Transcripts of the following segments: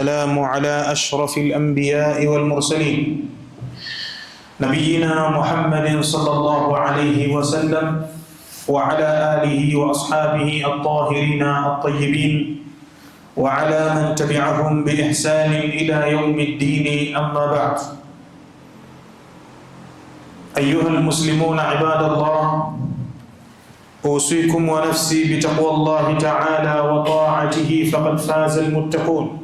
السلام على أشرف الأنبياء والمرسلين نبينا محمد صلى الله عليه وسلم وعلى آله وأصحابه الطاهرين الطيبين وعلى من تبعهم بإحسان إلى يوم الدين. أما بعد، أيها المسلمون عباد الله، أوصيكم ونفسي بتقوى الله تعالى وطاعته فقد فاز المتقون.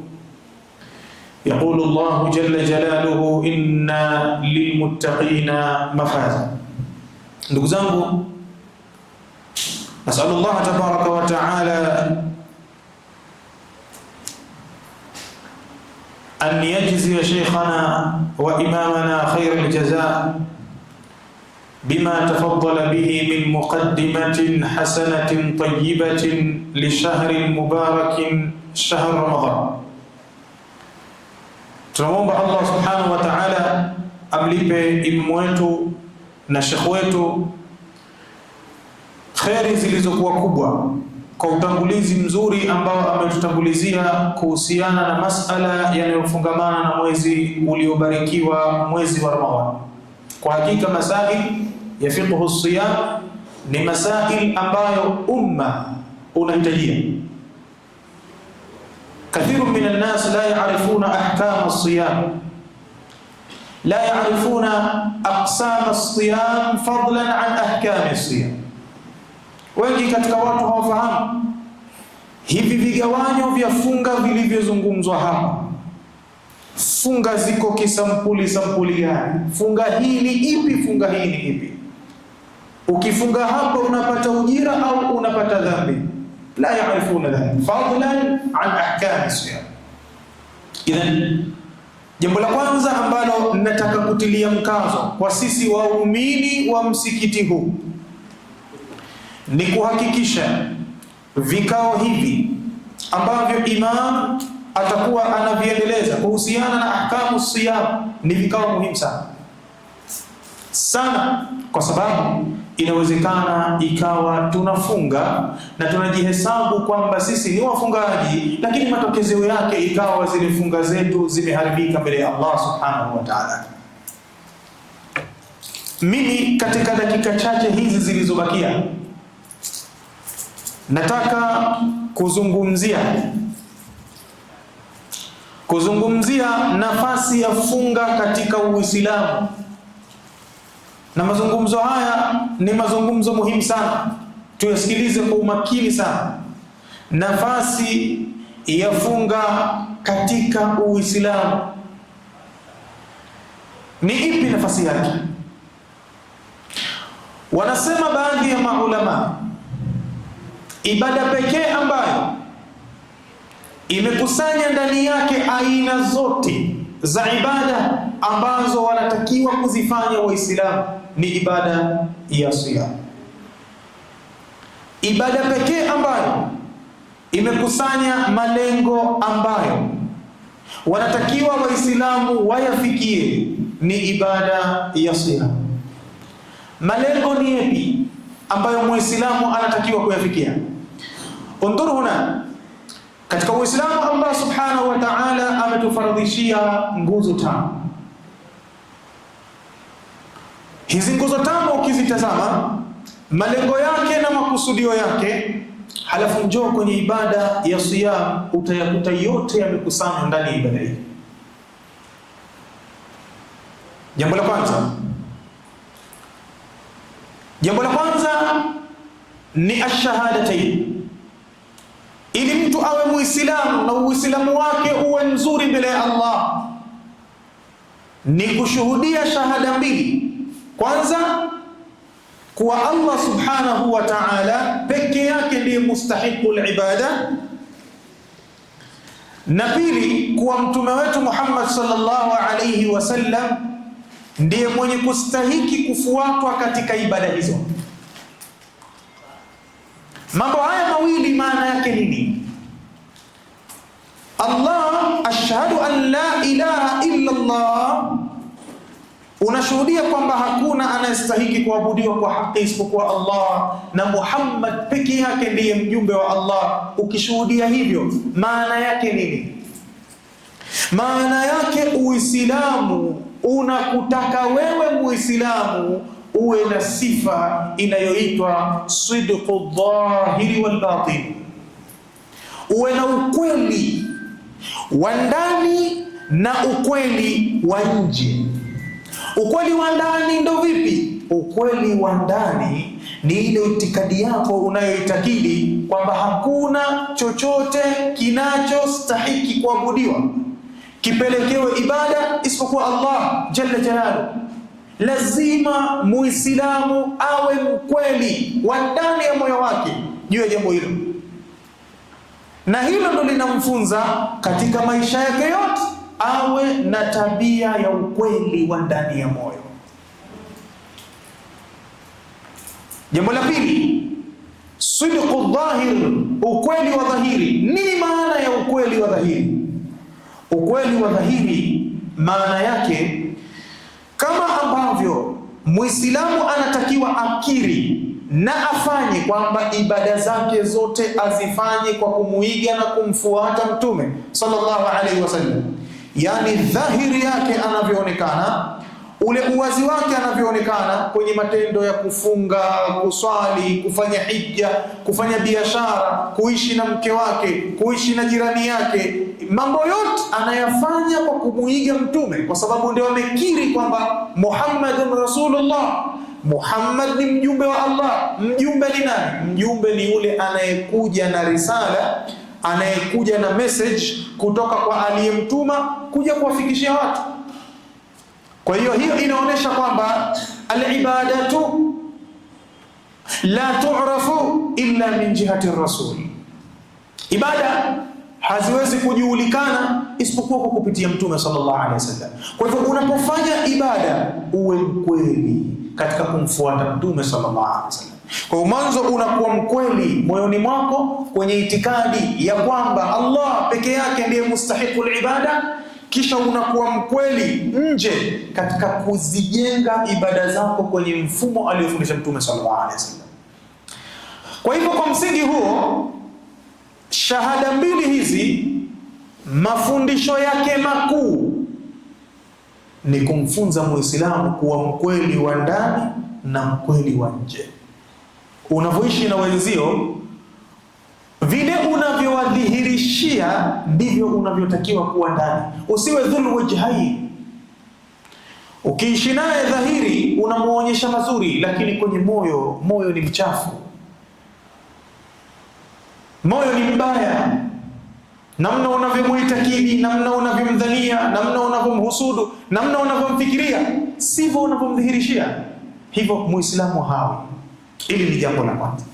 يقول الله جل جلاله: إنا للمتقين مفازا. Ndugu zangu, nasalu Allah tabaraka wa taala an yajziya shaykhana wa imamana khayra al-jazaa bima tafaddala bihi min muqaddimatin hasanatin tayyibatin li shahrin mubarakin shahr Ramadan. Tunamwomba Allah subhanahu wa ta'ala amlipe imamu wetu na shekhu wetu kheri zilizokuwa kubwa kwa utangulizi mzuri ambao ametutangulizia kuhusiana na masala yanayofungamana na mwezi uliobarikiwa, mwezi wa Ramadhani. Kwa hakika masail ya fiqhu siyam ni masail ambayo umma unahitajia. كثير من الناس لا يعرفون أحكام الصيام، لا يعرفون أقسام الصيام فضلا عن أحكام الصيام. Wengi katika watu hawafahamu hivi vigawanyo vya funga vilivyozungumzwa hapa. Funga ziko sampuli gani? Funga hii ni ipi? Funga hii ni ipi? Ukifunga hapa unapata ujira au unapata dhambi? La yaarifuna dhalika fadlan an ahkam siyam. Idhan, jambo la kwanza ambalo nataka kutilia mkazo kwa sisi waumini wa msikiti huu ni kuhakikisha vikao hivi ambavyo imam atakuwa anaviendeleza kuhusiana na ahkamu siyam ni vikao muhimu sana, kwa sababu inawezekana ikawa tunafunga na tunajihesabu kwamba sisi ni wafungaji, lakini matokezeo yake ikawa zile funga zetu zimeharibika mbele ya Allah subhanahu wa ta'ala. Mimi katika dakika chache hizi zilizobakia nataka kuzungumzia nafasi ya funga katika Uislamu. Na mazungumzo haya ni mazungumzo muhimu sana, tuyasikilize kwa umakini sana. Nafasi ya funga katika Uislamu ni ipi? Nafasi yake, wanasema baadhi ya maulama, ibada pekee ambayo imekusanya ndani yake aina zote za ibada ambazo wanatakiwa kuzifanya Waislamu ni ibada ya siyam. Ibada pekee ambayo imekusanya malengo ambayo wanatakiwa Waislamu wayafikie ni ibada ya siyam. Malengo ni yapi ambayo Muislamu anatakiwa kuyafikia? Undhuru huna, katika Uislamu Allah subhanahu wa ta'ala ametufaradhishia nguzo tano. Hizi nguzo tano ukizitazama malengo yake na makusudio yake, halafu njoo kwenye ibada ya siyam, utayakuta yote yamekusanywa ndani ya ibada hii. Jambo la kwanza ni ash-shahadatayn. Ili mtu awe Muislamu na Uislamu wake uwe nzuri mbele ya Allah, ni kushuhudia shahada mbili. Kwanza, kuwa Allah subhanahu wa ta'ala peke yake ndiye mustahiqul ibada, na pili, kuwa mtume wetu Muhammad sallallahu alayhi wasallam ndiye mwenye kustahiki kufuatwa katika ibada hizo. Mambo haya mawili maana yake nini? Allah, ashhadu an la ilaha illa Allah, unashuhudia kwamba hakuna anayestahiki kuabudiwa kwa haki isipokuwa Allah, na Muhammad peke yake ndiye mjumbe wa Allah. Ukishuhudia hivyo, maana yake nini? Maana yake Uislamu unakutaka wewe Muislamu uwe na sifa inayoitwa sidqu dhahiri wal batin, uwe na ukweli wa ndani na ukweli wa nje. Ukweli wa ndani ndo vipi? Ukweli wa ndani ni ile itikadi yako unayoitakidi kwamba hakuna chochote kinachostahiki kuabudiwa kipelekewe ibada isipokuwa Allah jalla jalaluhu. Lazima Muislamu awe mkweli wa ndani ya moyo wake juu ya jambo hilo, na hilo ndo linamfunza katika maisha yake yote awe na tabia ya ukweli wa ndani ya moyo. Jambo la pili, sidqu dhahir, ukweli wa dhahiri. Nini maana ya ukweli wa dhahiri? Ukweli wa dhahiri maana yake, kama ambavyo Muislamu anatakiwa akiri na afanye kwamba ibada zake zote azifanye kwa kumuiga na kumfuata Mtume sallallahu alaihi wasallam, yani dhahiri yake anavyoonekana, ule uwazi wake anavyoonekana kwenye matendo ya kufunga, kuswali, kufanya hija, kufanya biashara, kuishi na mke wake, kuishi na jirani yake, mambo yote anayafanya kwa kumuiga Mtume, kwa sababu ndio amekiri kwamba Muhammadun Rasulullah, Muhammad ni mjumbe wa Allah. Mjumbe ni nani? Mjumbe ni yule anayekuja na risala, anayekuja na message kutoka kwa aliyemtuma kuja kuwafikishia watu. Kwa hiyo inaonyesha kwamba al-ibadatu la tu'rafu illa min jihati rasul. Ibada haziwezi kujulikana isipokuwa kwa kupitia Mtume sallallahu alaihi wasallam. Kwa hivyo unapofanya ibada uwe mkweli katika kumfuata Mtume sallallahu alaihi wasallam. Kwa mwanzo unakuwa mkweli moyoni mwako kwenye itikadi ya kwamba Allah peke yake ndiye mustahiqul ibada, kisha unakuwa mkweli nje katika kuzijenga ibada zako kwenye mfumo aliofundisha Mtume sallallahu alaihi wasallam. Kwa hivyo kwa msingi huo, shahada mbili hizi mafundisho yake makuu ni kumfunza Muislamu kuwa mkweli wa ndani na mkweli wa nje. Unavyoishi na wenzio, vile unavyowadhihirishia ndivyo unavyotakiwa kuwa ndani. Usiwe dhul wajhain. Ukiishi naye dhahiri unamuonyesha mazuri, lakini kwenye moyo ni mchafu, moyo ni mbaya. Namna unavyomuitakidi, namna unavyomdhania, namna unavyomhusudu, namna unavyomfikiria, sivyo unavyomdhihirishia. Hivyo Muislamu hawi. Hili ni jambo la kwanza.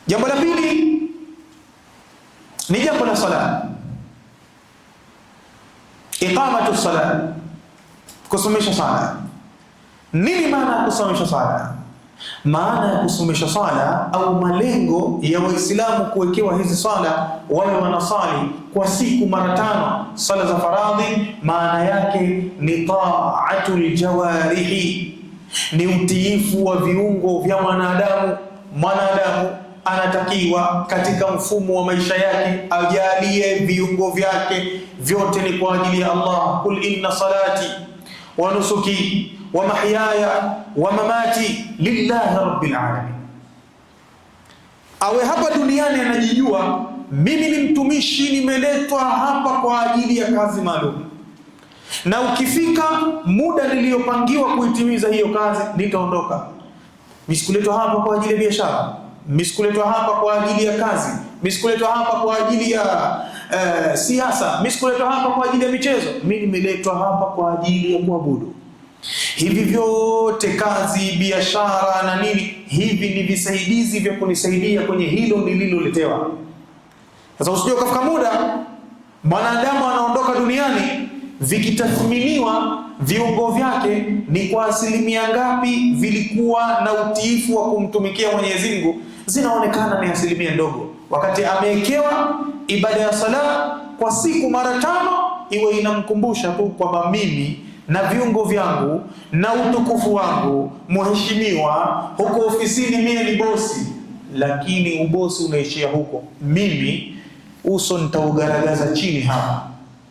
Jambo la pili ni jambo la sala. Iqamatu sala, kusomesha sala. Nini maana ya kusomesha sala? Maana ya kusomesha sala au malengo ya Waislamu kuwekewa hizi sala, wale wanasali kwa siku mara 5 sala za faradhi, maana yake ni ta'atul jawarihi, ni utiifu wa viungo vya mwanadamu. Mwanadamu anatakiwa katika mfumo wa maisha yake ajalie viungo vyake vyote ni kwa ajili ya Allah. Kul inna salati wa nusuki wa mahyaya wa mamati lillahi rabbil alamin. Awe hapa duniani anajijua, mimi ni mtumishi, nimeletwa hapa kwa ajili ya kazi maalum, na ukifika muda niliopangiwa kuitimiza hiyo kazi nitaondoka. Misikuletwa hapa kwa ajili ya biashara, misikuletwa hapa kwa ajili ya kazi, misikuletwa hapa kwa ajili ya siasa, misikuletwa hapa kwa ajili ya michezo. Mimi nimeletwa hapa kwa ajili ya kuabudu. Hivi vyote, kazi, biashara na nini, hivi ni visaidizi vya kunisaidia kwenye hilo nililoletewa. Sasa usijue kafika muda mwanadamu anaondoka duniani, vikitathminiwa viungo vyake ni kwa asilimia ngapi vilikuwa na utiifu wa kumtumikia Mwenyezi Mungu, zinaonekana ni asilimia ndogo. Wakati amewekewa ibada ya sala kwa siku mara 5, iwe inamkumbusha tu kwamba mimi na viungo vyangu na utukufu wangu, mheshimiwa, huko ofisini mimi ni bosi, lakini ubosi unaishia huko. Mimi uso nitaugaragaza chini hapa,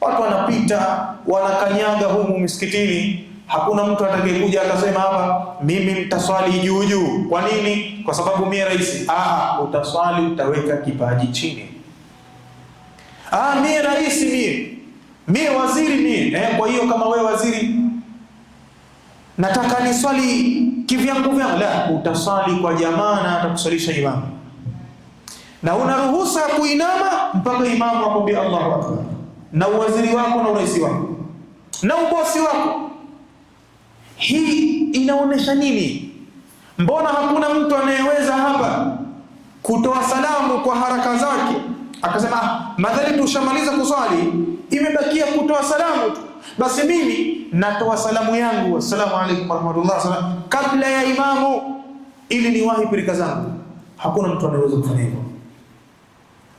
watu wanapita wanakanyaga humu misikitini, hakuna mtu atakayekuja akasema hapa mimi nitaswali juu juu. Kwa nini? Kwa sababu mimi rais. Utaswali, utaweka kipaji chini. Mimi rais, mimi waziri, mimi kwa hiyo kama wewe waziri nataka niswali kivyangu vyangu, la, utaswali kwa jamaa na atakusalisha imamu, na una ruhusa kuinama mpaka imamu akwambie Allahu Akbar, na uwaziri wako na urais wako na ubosi wako. Hii inaonesha nini? Mbona hakuna mtu anayeweza hapa kutoa salamu kwa haraka zake akasema madhali tushamaliza kuswali, imebakia kutoa salamu tu, basi mimi natoa salamu yangu, assalamu alaykum warahmatullahi, kabla ya imamu, ili niwahi pirika zangu. Hakuna mtu anayeweza kufanya hivyo.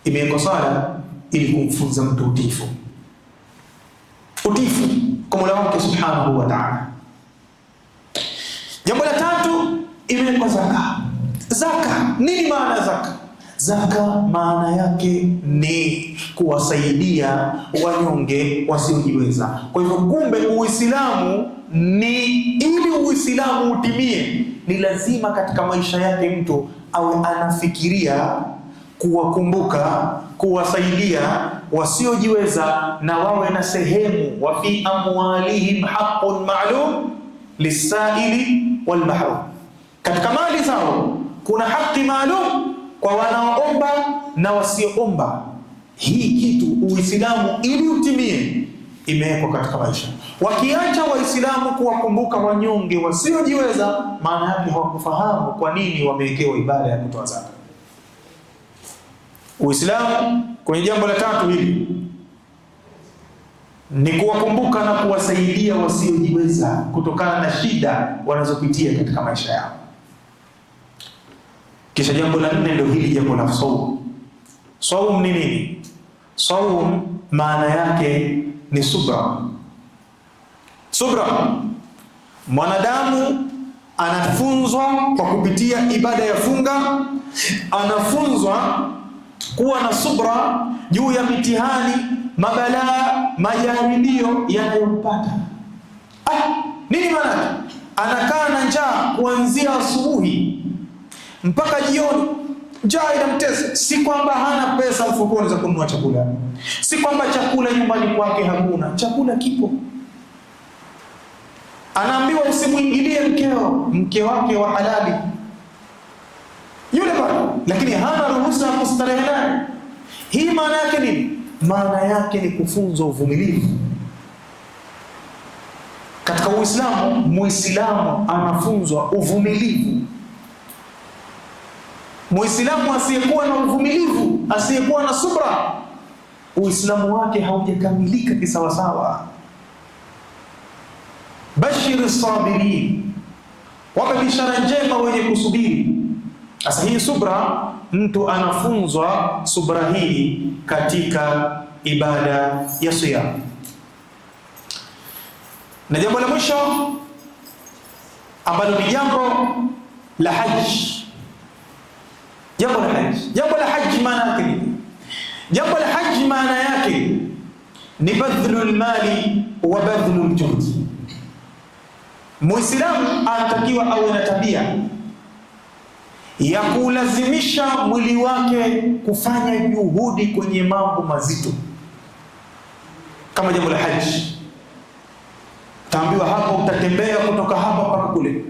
Imewekwa sala ili kumfunza mtu utifu kwa Mola wake subhanahu wa ta'ala. Jambo la tatu, imewekwa zaka. Zaka, nini maana zaka? Zaka maana yake ni kuwasaidia wanyonge wasiojiweza. Kwa hivyo kumbe Uislamu ni, ili Uislamu utimie, ni lazima katika maisha yake mtu awe anafikiria kuwakumbuka, kuwasaidia wasiojiweza, na wawe na sehemu. Wa fi amwalihim haqqun ma'lum lisaili wal mahrum, katika mali zao kuna haki maalum kwa wanaoomba na wasioomba. Hii kitu Uislamu ili utimie imewekwa katika maisha. Wakiacha Waislamu kuwakumbuka wanyonge wasiojiweza, maana yake hawakufahamu kwa nini wamewekewa ibada ya kutoa zaka. Uislamu kwenye jambo la tatu hili ni kuwakumbuka na kuwasaidia wasiojiweza kutokana na shida wanazopitia katika maisha yao. Kisha jambo la nne ndio hili jambo la saum. Saum ni nini? Saum maana yake ni subra. Subra, mwanadamu anafunzwa kwa kupitia ibada ya funga, anafunzwa kuwa na subra juu ya mitihani, mabalaa, majaribio yanayompata. Nini maana? Anakaa na njaa kuanzia asubuhi mpaka jioni, njaa inamtesa. Si kwamba hana pesa mfukoni za kununua chakula, si kwamba chakula nyumbani kwake hakuna, chakula kipo. Anaambiwa usimuingilie mke wake wa halali yule bado, lakini hana ruhusa ya kustarehe naye. Hii maana yake nini? Maana yake ni kufunzwa uvumilivu. Katika Uislamu, Muislamu anafunzwa uvumilivu. Muislamu asiyekuwa na uvumilivu, asiyekuwa na subra, Uislamu wake haujakamilika kisawasawa. Bashir as-sabirin, wape bishara njema wenye kusubiri. Sasa hii subra, mtu anafunzwa subra hii katika ibada ya siyam. Na jambo la mwisho ambalo ni jambo la haji. Jambo la haji maana yake nini? Jambo la haji maana yake ni badhlul mali wa badhlul juhdi. Muislamu anatakiwa awe na tabia ya kulazimisha mwili wake kufanya juhudi kwenye mambo mazito, kama jambo la haji. Taambiwa hapo utatembea kutoka hapa mpaka kule,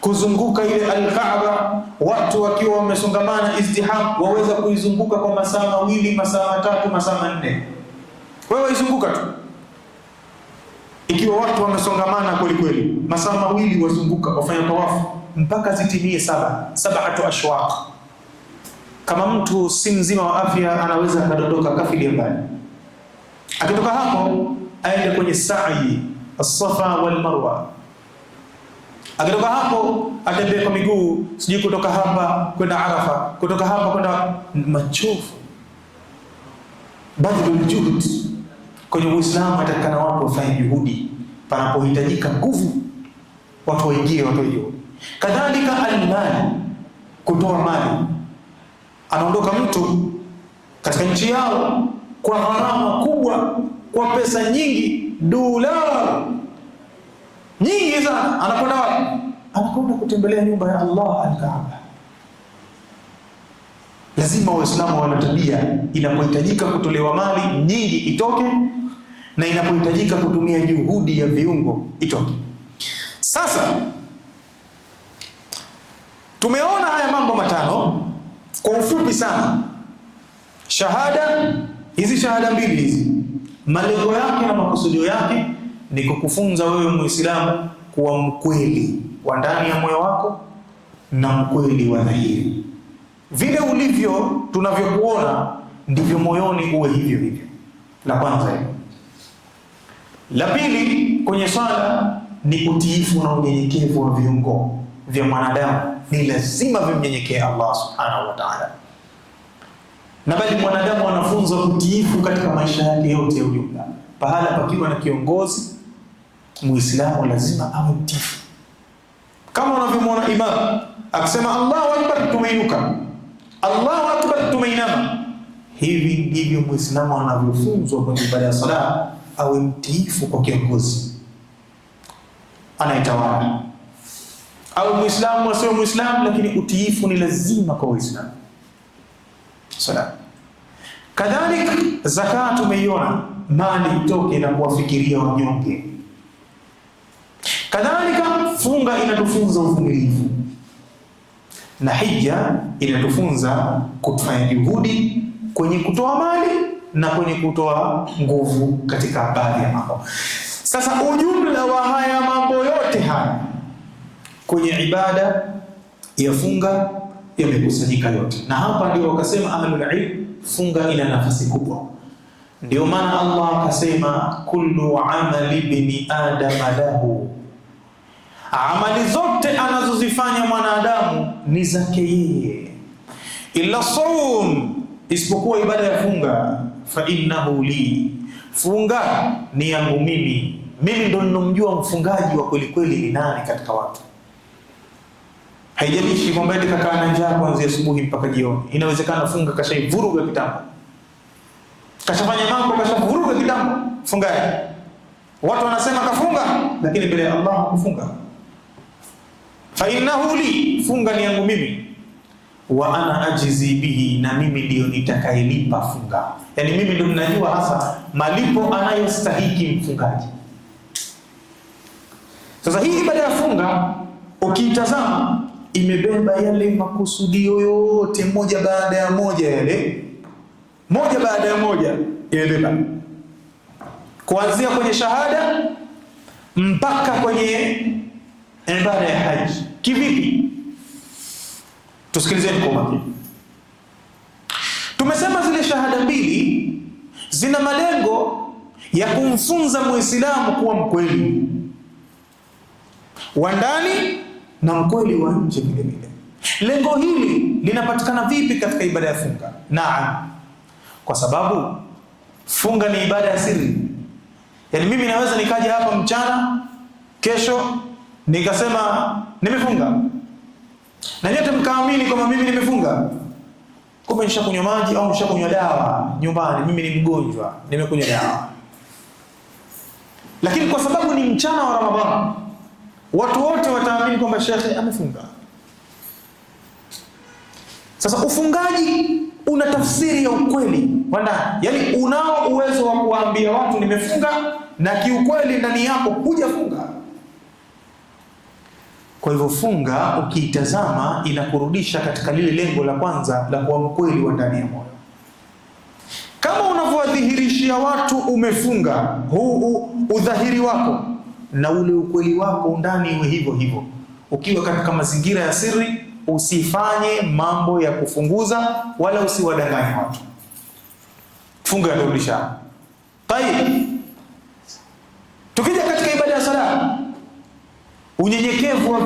kuzunguka ile al-Kaaba, watu wakiwa wamesongamana izdiham, waweza kuizunguka kwa masaa mawili, masaa matatu, masaa manne. Wewe izunguka tu, ikiwa watu wamesongamana kweli kweli, masaa mawili wazunguka, wafanya tawafu mpaka zitimie sab'atu ashwaq. Kama mtu si mzima wa afya, anaweza kadondoka kafili mbali. Akitoka hapo aende kwenye sa'i as-Safa wal Marwa. Akitoka hapo atembee kwa miguu, sijui kutoka hapa kwenda Arafa, kutoka hapa kwenda machofu. Badhlul juhud. Kwenye Uislamu atakana watu wafanye juhudi, panapohitajika nguvu watu waingie, watu wajue. Kadhalika al-mali, kutoa mali. Anaondoka mtu katika nchi yao kwa gharama kubwa, kwa pesa nyingi, dola nyingi sana, anakwenda wapi? Anakwenda kutembelea nyumba ya Allah al-Kaaba. Lazima Waislamu wana tabia, inapohitajika kutolewa mali nyingi itoke, na inapohitajika kutumia juhudi ya viungo itoke. Sasa tumeona haya mambo matano kwa ufupi sana. Shahada hizi, shahada mbili hizi, malengo yake na makusudio yake ni kukufunza wewe Muislamu kuwa mkweli wa ndani ya moyo wako na mkweli wa dhahiri. Vile ulivyo, tunavyokuona ndivyo moyoni uwe hivyo hivyo. La kwanza hilo. La pili, kwenye swala ni utiifu na unyenyekevu wa viungo vya mwanadamu. Ni lazima vimnyenyekee Allah subhanahu wa ta'ala, na bali mwanadamu anafunzwa utiifu katika maisha yake yote ya ujumla. Pahala pakiwa na kiongozi, Muislamu lazima awe mtiifu. Kama unavyomwona imam akisema Allahu akbar, tumeinuka, Allahu akbar, tumeinama. Hivi ndivyo Muislamu anavyofunzwa kwenye ibada ya sala, awe mtiifu kwa kiongozi anaitawala. Au Muislamu asiwe Muislamu, lakini utiifu ni lazima kwa Waislamu. Sala. Kadhalika zakat, tumeiona mali itoke na kuwafikiria wanyonge. Kadhalika funga inatufunza uvumilivu, na hija inatufunza kufanya juhudi kwenye kutoa mali na kwenye kutoa nguvu katika baadhi ya mambo. Sasa ujumla wa haya mambo yote haya kwenye ibada ya funga yamekusanyika yote, na hapa ndio wakasema ahlul ilm, funga ina nafasi kubwa. Ndio maana Allah akasema kullu amali ibni adama lahu, amali zote anazozifanya mwanadamu ni zake yeye, illa saum, isipokuwa ibada ya funga. Fa innahu li, funga ni yangu mimi. Mimi ndo ninomjua mfungaji wa kweli kweli ni nani katika watu. Haijalishi kwamba eti kakaa na njaa kuanzia asubuhi mpaka jioni. Inawezekana funga kashaivuruga kitambo, kashafanya mambo, kashavuruga kitambo fungaji. Watu wanasema kafunga, lakini mbele ya Allah hakufunga. Fa innahu li, funga ni yangu mimi. Wa ana ajizi bihi, na mimi ndio nitakayelipa funga. Yani mimi ndio ninajua hasa malipo anayostahiki mfungaji. Sasa hii ibada ya funga ukiitazama imebeba yale makusudio yote moja baada ya moja, yale moja baada ya moja imebeba, kuanzia kwenye shahada mpaka kwenye ibada ya haji. Kivipi? Tusikilizeni kwa makini. Tumesema zile shahada mbili zina malengo ya kumfunza Muislamu kuwa mkweli wa ndani na mkweli wa nje vile vile. Lengo hili linapatikana vipi katika ibada ya funga? Naam, kwa sababu funga ni ibada ya siri. Yaani mimi naweza nikaja hapa mchana, kesho nikasema nimefunga, na nyote mkaamini kwamba mimi nimefunga, kumbe nishakunywa maji au nishakunywa dawa nyumbani, mimi ni mgonjwa, nimekunywa dawa. Lakini kwa sababu ni mchana wa Ramadhani, watu wote wataamini kwamba shekhe amefunga. Sasa ufungaji una tafsiri ya ukweli wa ndani, yaani unao uwezo wa kuambia watu nimefunga, na kiukweli ndani yako hujafunga. Kwa hivyo funga ukiitazama inakurudisha katika lile lengo la kwanza la kuwa mkweli wa ndani ya moyo. Kama unavyowadhihirishia watu umefunga, huu udhahiri wako na ule ukweli wako ndani iwe hivyo hivyo. Ukiwa katika mazingira ya siri, usifanye mambo ya kufunguza wala usiwadanganye watu. Funga inarudisha. Tayeb. Tukija katika ibada ya sala, unyenyekevu wa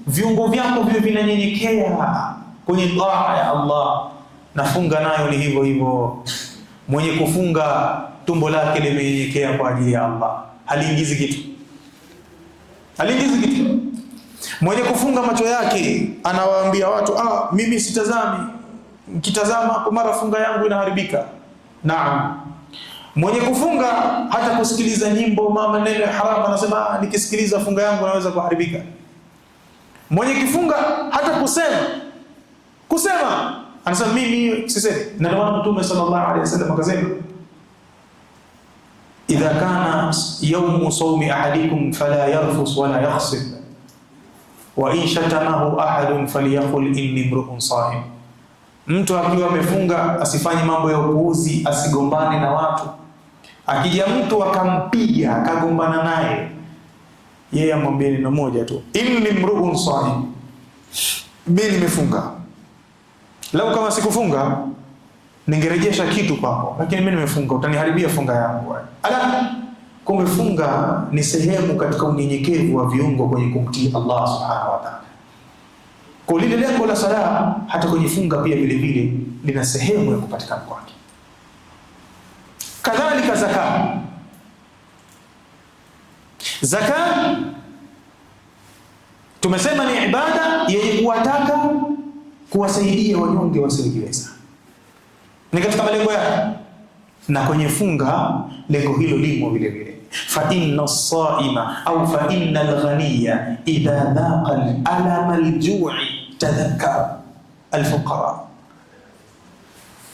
viungo vyako vile vinanyenyekea kwenye taa ya Allah, na funga nayo ni hivyo hivyo. Mwenye kufunga tumbo lake limenyenyekea kwa ajili ya Allah, haliingizi kitu. Mwenye kufunga macho yake anawaambia watu, mimi sitazami, nikitazama kwa mara funga yangu inaharibika. Naam, Mwenye kufunga hata kusikiliza nyimbo, maneno ya haramu, anasema nikisikiliza funga yangu naweza kuharibika. Mwenye kifunga hata kusema anasema mimi sisemi. Na ndio maana Mtume sallallahu alaihi wasallam akasema, idha kana yawmu sawmi ahadikum fala yarfus wala yakhsib wa in shatamahu ahadun falyaqul inni imru'un sa'im. Mtu akiwa amefunga asifanye mambo ya upuuzi, asigombane na watu. Akija mtu akampiga akagombana naye, yeye amwambie neno moja tu, inni imru'un sa'im, mimi nimefunga. Lau kama sikufunga ningerejesha kitu kwako, lakini mimi nimefunga, utaniharibia funga yangu. Ala, kumbe funga ni sehemu katika unyenyekevu wa viungo kwenye kumtii Allah subhanahu wa ta'ala. Kwa lile lengo la sala, hata kwenye funga pia vile vile lina sehemu ya kupatikana kwake. Kadhalika zaka tumesema ni ibada yenye kuwataka kuwasaidia wanyonge wasiojiweza, ni katika malengo yake. Na kwenye funga lengo hilo limo vile vile. Fa inna as-sa'ima au fa inna al-ghaniya idha dhaqa al-alama al-ju'i tadhakkara al-fuqara.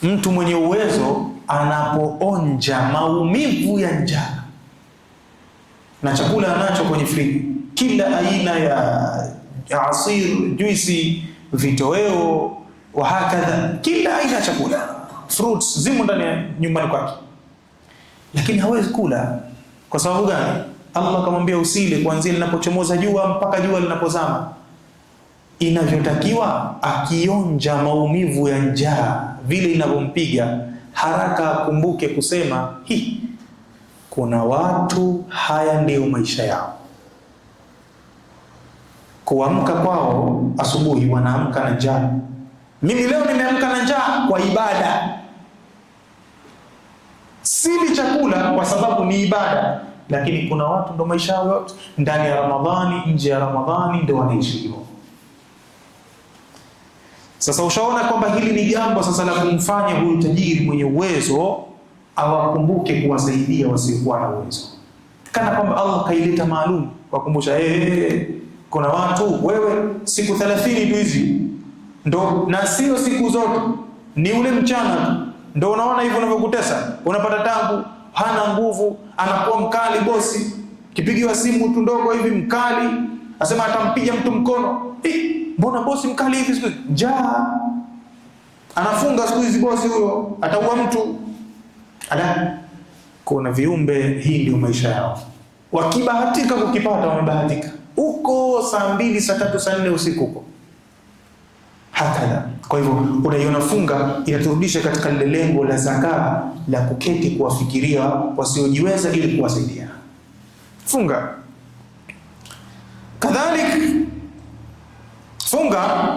Mtu mwenye uwezo anapoonja maumivu ya njaa na chakula anacho kwenye friji, kila aina ya asir, juisi, vitoweo wa hakadha, kila aina ya chakula, fruits zimo ndani ya nyumbani kwake, lakini hawezi kula. Kwa sababu gani? Allah akamwambia usile kuanzia linapochomoza jua mpaka jua linapozama inavyotakiwa. Akionja maumivu ya njaa vile inavyompiga, haraka akumbuke kusema kuna watu haya ndio maisha yao. Kuamka kwao asubuhi wanaamka na njaa. Mimi leo nimeamka na njaa kwa ibada, sili chakula kwa sababu ni ibada. Lakini kuna watu ndo maisha yao yote, ndani ya Ramadhani, nje ya Ramadhani, ndio wanaishi hivyo. Sasa ushaona kwamba hili ni jambo sasa la kumfanya huyu tajiri mwenye uwezo awakumbuke kuwasaidia wasiokuwa na uwezo, kana kwamba Allah kaileta maalum kukumbusha, kuna watu, wewe siku 30 tu hizi ndo, na sio siku zote, ni ule mchana ndo unaona hivyo unavyokutesa. Unapata tangu hana nguvu, anakuwa mkali bosi, kipigiwa simu tu ndogo hivi mkali, asema atampiga mtu mkono. Mbona bosi mkali hivi siku njaa? Anafunga siku hizi bosi huyo, ataua mtu. Ala, kuna viumbe hii ndio maisha yao. Wakibahatika kukipata wamebahatika. Uko saa 2, saa 3, saa 4 usiku huko. Hakala. Kwa hivyo unaiona funga inaturudisha katika lile lengo la zaka la kuketi kuwafikiria wasiojiweza ili kuwasaidia. Funga. Kadhalik funga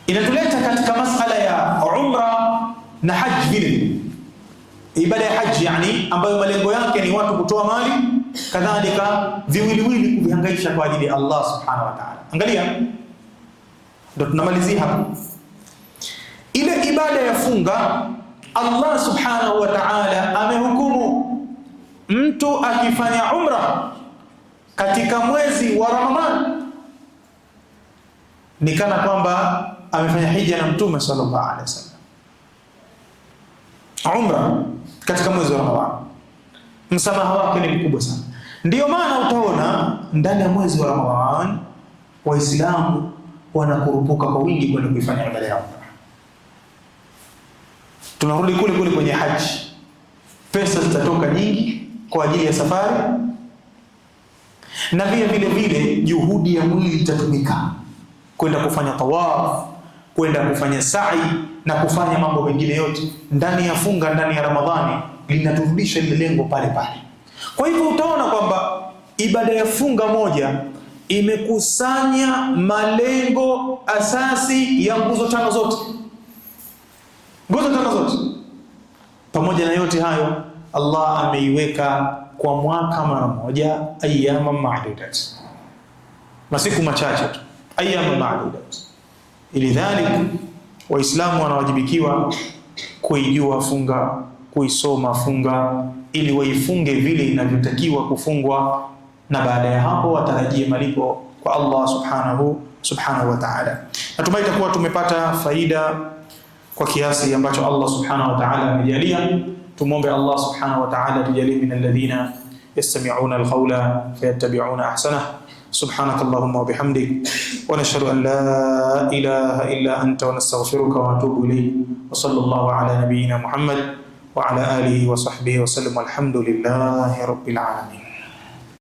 inatuleta katika masala ya umra na haji vile. Ibada ya haji yani ambayo malengo yake ni watu kutoa mali, kadhalika viwiliwili kuvihangaisha kwa ajili ya Allah subhanahu wa ta'ala. Angalia, ndio tunamalizia hapo. Ile ibada ya funga, Allah subhanahu wa ta'ala amehukumu mtu akifanya umra katika mwezi wa Ramadhani ni kana kwamba amefanya hija na Mtume sallallahu alaihi wasallam. Umra katika mwezi wa Ramadhani, msamaha wake ni mkubwa sana. Ndio maana utaona ndani ya mwezi wa Ramadhani Waislamu wanakurupuka kwa wingi kwenda kuifanya ibada ya umra. Tunarudi kule kwenye haji, pesa zitatoka nyingi kwa ajili ya safari, na vile vile juhudi ya mwili itatumika kwenda kufanya tawaf, kwenda kufanya sa'i na kufanya mambo mengine yote ndani ya funga, ndani ya Ramadhani, linaturudisha ile lengo pale pale. Kwa hivyo utaona kwamba ibada ya funga moja imekusanya malengo asasi ya nguzo tano zote. Nguzo tano zote. Pamoja na yote hayo, Allah ameiweka kwa mwaka mara moja, ayyama ma'dudat, masiku machache tu, ayyama ma'dudat. Ilidhalik Waislamu wanawajibikiwa kuijua funga kuisoma funga ili waifunge vile inavyotakiwa kufungwa, na baada ya hapo watarajie malipo kwa Allah subhanahu wa ta'ala. Natumai itakuwa tumepata faida kwa kiasi ambacho Allah subhanahu wa ta'ala amejalia. Tumuombe Allah subhanahu wa ta'ala tujalie min alladhina yastami'una alqawla fayattabi'una ahsanah. Subhanakallahumma wa bihamdik wa nashhadu an la ilaha illa anta wa nastaghfiruka wa natubu ilayk. Wa sallallahu ala nabiyyina Muhammad wa ala alihi wa sahbihi wa sallam. Alhamdulillahi rabbil alamin.